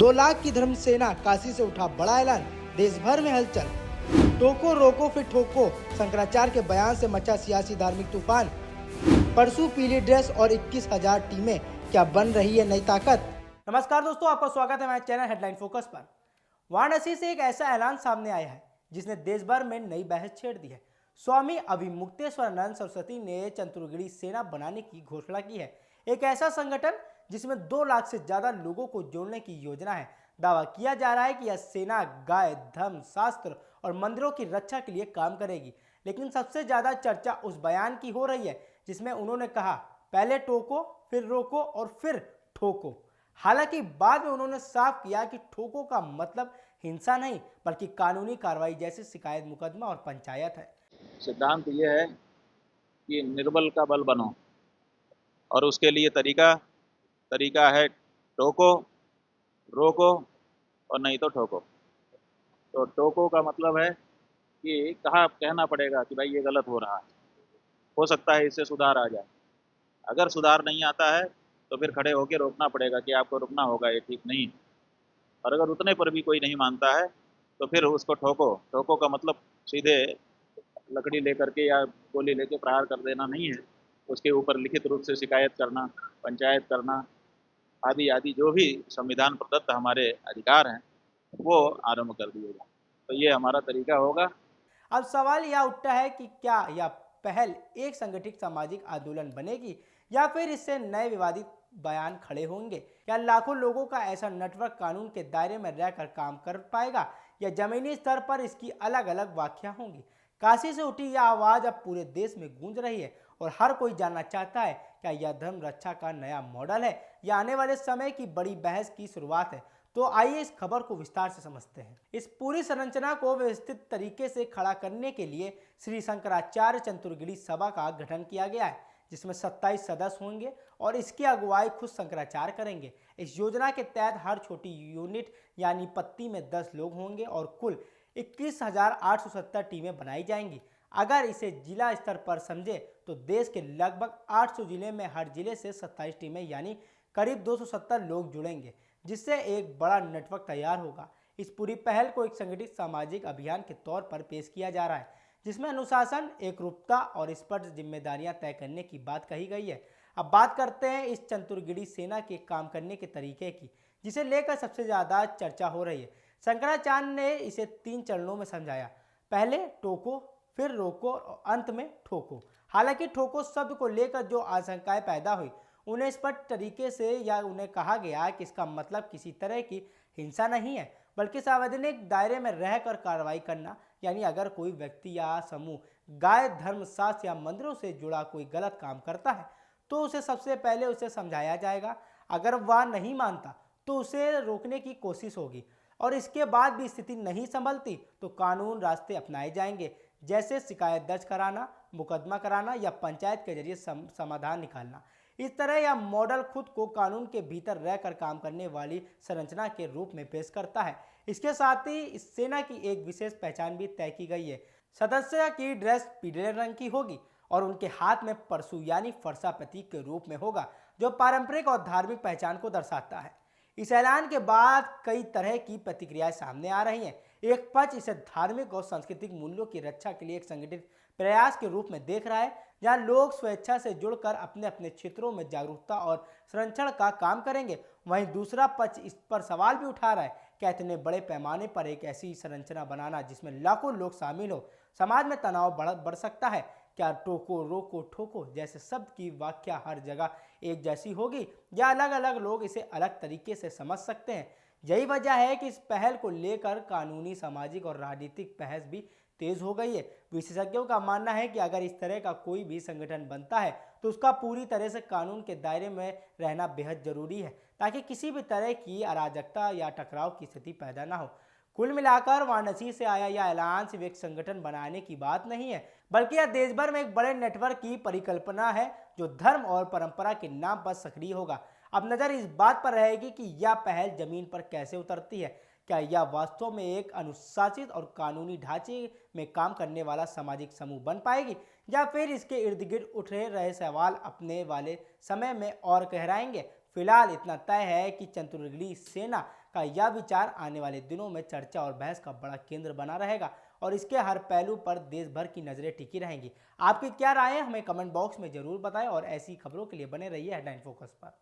2 लाख की धर्म सेना, काशी से उठा बड़ा ऐलान, देश भर में हलचल। टोको रोको फिर ठोको, शंकराचार्य के बयान से मचा सियासी धार्मिक तूफान। परसों पीली ड्रेस और 21,000 टीमें, क्या बन रही है नई ताकत। नमस्कार दोस्तों, आपका स्वागत है हमारे चैनल हेडलाइन फोकस पर। वाराणसी से एक ऐसा ऐलान सामने आया है जिसने देश भर में नई बहस छेड़ दी है। स्वामी अभिमुक्तेश्वरानंद सरस्वती ने चतुर्गिरी सेना बनाने की घोषणा की है। एक ऐसा संगठन जिसमें 2 लाख से ज्यादा लोगों को जोड़ने की योजना है। दावा किया जा रहा है कि यह सेना गाय, धर्म, शास्त्र और मंदिरों की रक्षा के लिए काम करेगी। लेकिन सबसे ज्यादा चर्चा उस बयान की हो रही है जिसमें उन्होंने कहा, पहले टोको, फिर रोको और फिर ठोको। हालांकि बाद में उन्होंने साफ किया कि ठोको का मतलब हिंसा नहीं बल्कि कानूनी कार्रवाई जैसे शिकायत, मुकदमा और पंचायत है। सिद्धांत ये है कि निर्बल का बल बनो और उसके लिए तरीका है टोको, रोको और नहीं तो ठोको। तो टोको का मतलब है कि कहना पड़ेगा कि भाई ये गलत हो रहा है, हो सकता है इससे सुधार आ जाए। अगर सुधार नहीं आता है तो फिर खड़े होकर रोकना पड़ेगा कि आपको रुकना होगा, ये ठीक नहीं। और अगर उतने पर भी कोई नहीं मानता है तो फिर उसको ठोको। ठोको का मतलब सीधे लकड़ी लेकर के या गोली लेके प्रहार कर देना नहीं है, उसके ऊपर लिखित रूप से शिकायत करना, पंचायत करना आदि आदि जो भी संविधान प्रदत्त हमारे अधिकार हैं वो आरंभ कर दिए जाए। तो ये हमारा तरीका होगा। अब सवाल यह उठता है कि क्या यह पहल एक संगठित सामाजिक आंदोलन बनेगी या फिर इससे नए विवादित बयान खड़े होंगे। क्या लाखों लोगों का ऐसा नेटवर्क कानून के दायरे में रहकर काम कर पाएगा या जमीनी स्तर पर इसकी अलग अलग व्याख्या होंगी। काशी से उठी यह आवाज अब पूरे देश में गूंज रही है और हर कोई जानना चाहता है, क्या यह धर्म रक्षा का नया मॉडल है या आने वाले समय की बड़ी बहस की शुरुआत है। तो आइए इस खबर को विस्तार से समझते हैं। इस पूरी संरचना को व्यवस्थित तरीके से खड़ा करने के लिए श्री शंकराचार्य चतुर्गिरी सभा का गठन किया गया है, जिसमें 27 सदस्य होंगे और इसकी अगुवाई खुद शंकराचार्य करेंगे। इस योजना के तहत हर छोटी यूनिट यानी पत्ती में 10 लोग होंगे और कुल 21,870 टीमें बनाई जाएंगी। अगर इसे जिला स्तर पर समझे तो देश के लगभग 800 जिले में हर जिले से 27 टीमें यानी करीब 270 लोग जुड़ेंगे, जिससे एक बड़ा नेटवर्क तैयार होगा। इस पूरी पहल को एक संगठित सामाजिक अभियान के तौर पर पेश किया जा रहा है, जिसमें अनुशासन, एकरूपता और स्पष्ट जिम्मेदारियां तय करने की बात कही गई है। अब बात करते हैं इस चतुर्गिरी सेना के काम करने के तरीके की, जिसे लेकर सबसे ज्यादा चर्चा हो रही है। शंकराचार्य ने इसे 3 चरणों में समझाया, पहले टोको, फिर रोको और अंत में ठोको। हालांकि ठोको शब्द को लेकर जो आशंकाएं पैदा हुई उन्हें स्पष्ट तरीके से या उन्हें कहा गया कि इसका मतलब किसी तरह की हिंसा नहीं है बल्कि सार्वजनिक दायरे में रहकर कार्रवाई करना। यानी अगर कोई व्यक्ति या समूह गाय, धर्म, शास्त्र या मंदिरों से जुड़ा कोई गलत काम करता है तो उसे सबसे पहले उसे समझाया जाएगा। अगर वह नहीं मानता तो उसे रोकने की कोशिश होगी और इसके बाद भी स्थिति नहीं संभलती तो कानून रास्ते अपनाए जाएंगे, जैसे शिकायत दर्ज कराना, मुकदमा कराना या पंचायत के जरिए समाधान निकालना। इस तरह यह मॉडल खुद को कानून के भीतर रहकर काम करने वाली संरचना के रूप में पेश करता है। इसके साथ ही इस सेना की एक विशेष पहचान भी तय की गई है। सदस्य की ड्रेस पीले रंग की होगी और उनके हाथ में परशु यानी फरसा प्रतीक के रूप में होगा, जो पारंपरिक और धार्मिक पहचान को दर्शाता है। इस ऐलान के बाद कई तरह की प्रतिक्रियाएं सामने आ रही हैं। एक पक्ष इसे धार्मिक और सांस्कृतिक मूल्यों की रक्षा के लिए एक संगठित प्रयास के रूप में देख रहा है, जहां लोग स्वेच्छा से जुड़कर अपने अपने क्षेत्रों में जागरूकता और संरक्षण का काम करेंगे। वहीं दूसरा पक्ष इस पर सवाल भी उठा रहा है, क्या इतने बड़े पैमाने पर एक ऐसी संरचना बनाना जिसमें लाखों लोग शामिल हो, समाज में तनाव बढ़ सकता है। क्या टोको, रोको, ठोको जैसे शब्द की व्याख्या हर जगह एक जैसी होगी या अलग अलग लोग इसे अलग तरीके से समझ सकते हैं। यही वजह है कि इस पहल को लेकर कानूनी, सामाजिक और राजनीतिक बहस भी तेज हो गई है। विशेषज्ञों का मानना है कि अगर इस तरह का कोई भी संगठन बनता है तो उसका पूरी तरह से कानून के दायरे में रहना बेहद जरूरी है, ताकि किसी भी तरह की अराजकता या टकराव की स्थिति पैदा ना हो। कुल मिलाकर वाराणसी से आया यह ऐलान सिर्फ एक संगठन बनाने की बात नहीं है, बल्कि यह देश भर में एक बड़े नेटवर्क की परिकल्पना है जो धर्म और परंपरा के नाम पर सक्रिय होगा। अब नजर इस बात पर रहेगी कि यह पहल जमीन पर कैसे उतरती है। क्या यह वास्तव में एक अनुशासित और कानूनी ढांचे में काम करने वाला सामाजिक समूह बन पाएगी या फिर इसके इर्द गिर्द उठ रहे सवाल अपने वाले समय में और गहराएंगे। फिलहाल इतना तय है कि चतुर्वेदी सेना का यह विचार आने वाले दिनों में चर्चा और बहस का बड़ा केंद्र बना रहेगा और इसके हर पहलू पर देश भर की नजरें टिकी रहेंगी। आपकी क्या राय है हमें कमेंट बॉक्स में जरूर बताएं और ऐसी खबरों के लिए बने रहिए हेडलाइन फोकस पर।